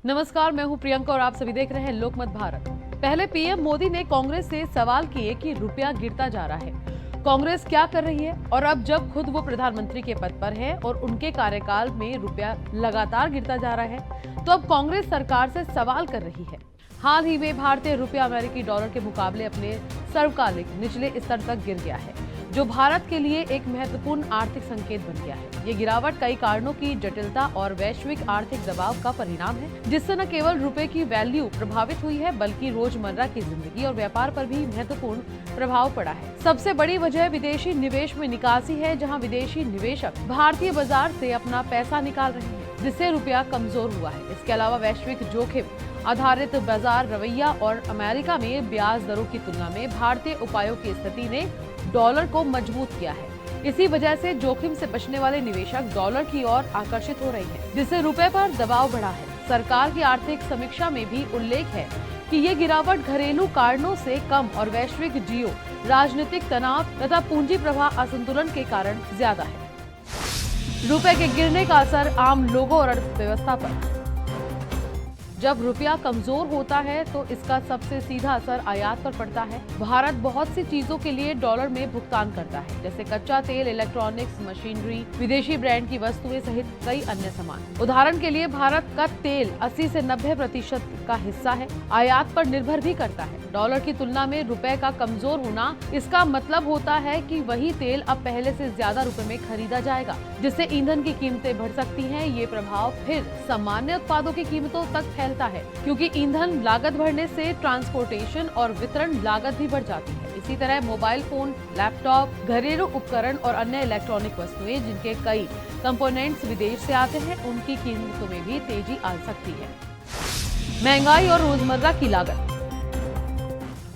नमस्कार, मैं हूं प्रियंका और आप सभी देख रहे हैं लोकमत भारत। पहले पीएम मोदी ने कांग्रेस से सवाल किए कि रुपया गिरता जा रहा है, कांग्रेस क्या कर रही है। और अब जब खुद वो प्रधानमंत्री के पद पर है और उनके कार्यकाल में रुपया लगातार गिरता जा रहा है, तो अब कांग्रेस सरकार से सवाल कर रही है। हाल ही में भारतीय रुपया अमेरिकी डॉलर के मुकाबले अपने सर्वकालिक निचले स्तर तक गिर गया है, जो भारत के लिए एक महत्वपूर्ण आर्थिक संकेत बन गया है। ये गिरावट कई कारणों की जटिलता और वैश्विक आर्थिक दबाव का परिणाम है, जिससे न केवल रुपए की वैल्यू प्रभावित हुई है, बल्कि रोजमर्रा की जिंदगी और व्यापार पर भी महत्वपूर्ण प्रभाव पड़ा है। सबसे बड़ी वजह विदेशी निवेश में निकासी है, जहाँ विदेशी निवेशक भारतीय बाजार से अपना पैसा निकाल रहे हैं, जिससे रुपया कमजोर हुआ है। इसके अलावा वैश्विक जोखिम आधारित बाजार रवैया और अमेरिका में ब्याज दरों की तुलना में भारतीय उपायों की स्थिति ने डॉलर को मजबूत किया है। इसी वजह से जोखिम से बचने वाले निवेशक डॉलर की ओर आकर्षित हो रहे हैं, जिससे रुपए पर दबाव बढ़ा है। सरकार की आर्थिक समीक्षा में भी उल्लेख है कि ये गिरावट घरेलू कारणों से कम और वैश्विक जियो राजनीतिक तनाव तथा पूंजी प्रवाह असंतुलन के कारण ज्यादा है। रुपए के गिरने का असर आम लोगों और अर्थव्यवस्था पर। जब रुपया कमजोर होता है तो इसका सबसे सीधा असर आयात पर पड़ता है। भारत बहुत सी चीजों के लिए डॉलर में भुगतान करता है, जैसे कच्चा तेल, इलेक्ट्रॉनिक्स, मशीनरी, विदेशी ब्रांड की वस्तुएं सहित कई अन्य सामान। उदाहरण के लिए भारत का तेल 80 से 90% का हिस्सा है, आयात पर निर्भर भी करता है। डॉलर की तुलना में रुपए का कमजोर होना, इसका मतलब होता है कि वही तेल अब पहले से ज्यादा रुपए में खरीदा जाएगा, जिससे ईंधन की कीमतें बढ़ सकती हैं। ये प्रभाव फिर सामान्य उत्पादों की कीमतों तक फैलता है, क्योंकि ईंधन लागत बढ़ने से ट्रांसपोर्टेशन और वितरण लागत भी बढ़ जाती है। इसी तरह मोबाइल फोन, लैपटॉप, घरेलू उपकरण और अन्य इलेक्ट्रॉनिक वस्तुएं जिनके कई कंपोनेंट्स विदेश से आते हैं, उनकी कीमतों में भी तेजी आ सकती है। महंगाई और रोजमर्रा की लागत।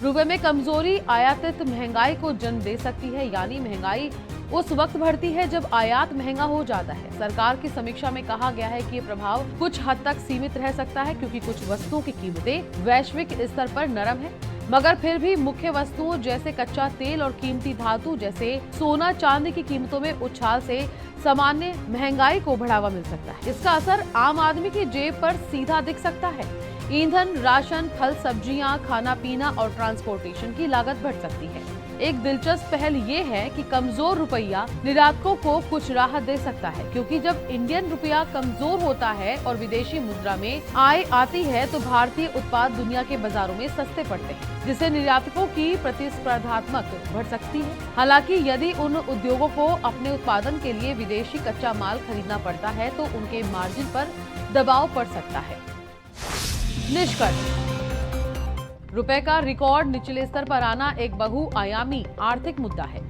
रुपए में कमजोरी आयातित महंगाई को जन्म दे सकती है, यानी महंगाई उस वक्त बढ़ती है जब आयात महंगा हो जाता है। सरकार की समीक्षा में कहा गया है कि ये प्रभाव कुछ हद तक सीमित रह सकता है, क्योंकि कुछ वस्तुओं की कीमतें वैश्विक स्तर पर नरम है, मगर फिर भी मुख्य वस्तुओं जैसे कच्चा तेल और कीमती धातु जैसे सोना चांदी की कीमतों में उछाल से सामान्य महंगाई को बढ़ावा मिल सकता है। इसका असर आम आदमी की जेब पर सीधा दिख सकता है। ईंधन, राशन, फल, सब्जियां, खाना पीना और ट्रांसपोर्टेशन की लागत बढ़ सकती है। एक दिलचस्प पहल ये है कि कमजोर रुपया निर्यातकों को कुछ राहत दे सकता है, क्योंकि जब इंडियन रुपया कमजोर होता है और विदेशी मुद्रा में आय आती है तो भारतीय उत्पाद दुनिया के बाजारों में सस्ते पड़ते हैं, जिससे निर्यातकों की प्रतिस्पर्धात्मक बढ़ सकती है। हालांकि यदि उन उद्योगों को अपने उत्पादन के लिए विदेशी कच्चा माल खरीदना पड़ता है तो उनके मार्जिन पर दबाव पड़ सकता है। निष्कर्ष: रुपए का रिकॉर्ड निचले स्तर पर आना एक बहुआयामी आर्थिक मुद्दा है।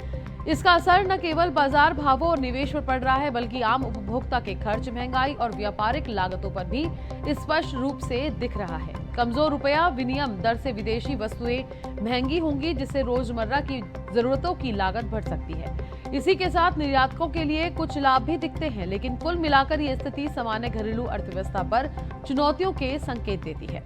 इसका असर न केवल बाजार भावों और निवेश पर पड़ रहा है, बल्कि आम उपभोक्ता के खर्च, महंगाई और व्यापारिक लागतों पर भी स्पष्ट रूप से दिख रहा है। कमजोर रुपया विनिमय दर से विदेशी वस्तुएं महंगी होंगी, जिससे रोजमर्रा की जरूरतों की लागत बढ़ सकती है। इसी के साथ निर्यातकों के लिए कुछ लाभ भी दिखते हैं, लेकिन कुल मिलाकर ये स्थिति सामान्य घरेलू अर्थव्यवस्था पर चुनौतियों के संकेत देती है।